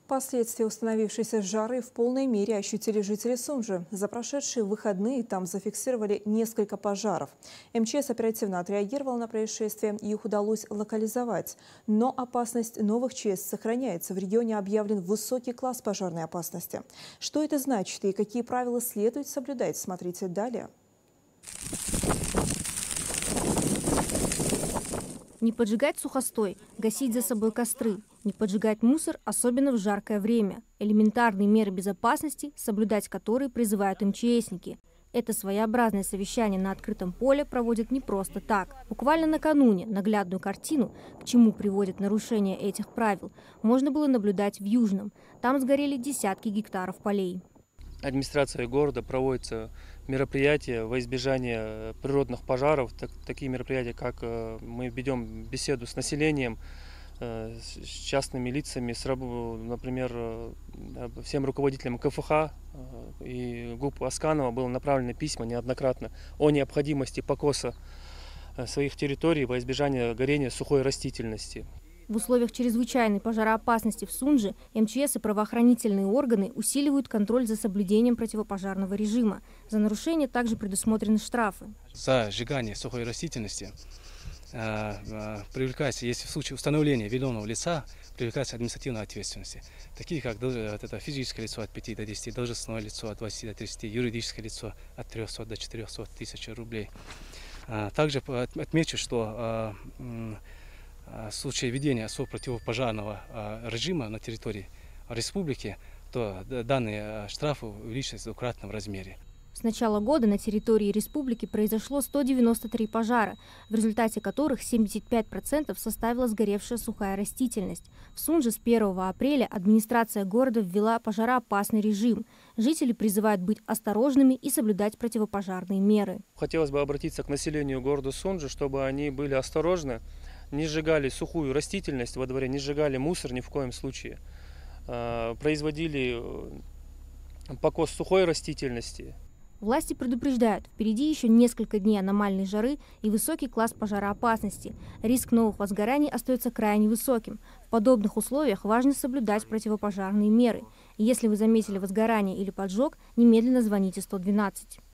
Последствия установившейся жары в полной мере ощутили жители Сунжи. За прошедшие выходные там зафиксировали несколько пожаров. МЧС оперативно отреагировал на происшествие, и их удалось локализовать. Но опасность новых ЧС сохраняется. В регионе объявлен высокий класс пожарной опасности. Что это значит и какие правила следует соблюдать, смотрите далее. Не поджигать сухостой, гасить за собой костры, не поджигать мусор, особенно в жаркое время. Элементарные меры безопасности, соблюдать которые призывают МЧСники. Это своеобразное совещание на открытом поле проводят не просто так. Буквально накануне наглядную картину, к чему приводит нарушение этих правил, можно было наблюдать в Южном. Там сгорели десятки гектаров полей. Администрацией города проводятся мероприятия во избежание природных пожаров. Такие мероприятия, как мы ведем беседу с населением, с частными лицами, например, всем руководителям КФХ и ГУП Асканова было направлено письма неоднократно о необходимости покоса своих территорий во избежание горения сухой растительности. В условиях чрезвычайной пожароопасности в Сунже МЧС и правоохранительные органы усиливают контроль за соблюдением противопожарного режима. За нарушение также предусмотрены штрафы. За сжигание сухой растительности привлекается, если в случае установления виновного лица, привлекается административная ответственность. Такие как это физическое лицо от 5 до 10, должностное лицо от 20 до 30, юридическое лицо от 300 до 400 тысяч рублей. Также отмечу, что в случае введения особо противопожарного режима на территории республики, то данные штрафы увеличиваются в двукратном размере. С начала года на территории республики произошло 193 пожара, в результате которых 75% составила сгоревшая сухая растительность. В Сунже с 1 апреля администрация города ввела пожароопасный режим. Жители призывают быть осторожными и соблюдать противопожарные меры. Хотелось бы обратиться к населению города Сунжи, чтобы они были осторожны, не сжигали сухую растительность во дворе, не сжигали мусор ни в коем случае, производили покос сухой растительности. Власти предупреждают, впереди еще несколько дней аномальной жары и высокий класс пожароопасности. Риск новых возгораний остается крайне высоким. В подобных условиях важно соблюдать противопожарные меры. И если вы заметили возгорание или поджог, немедленно звоните 112.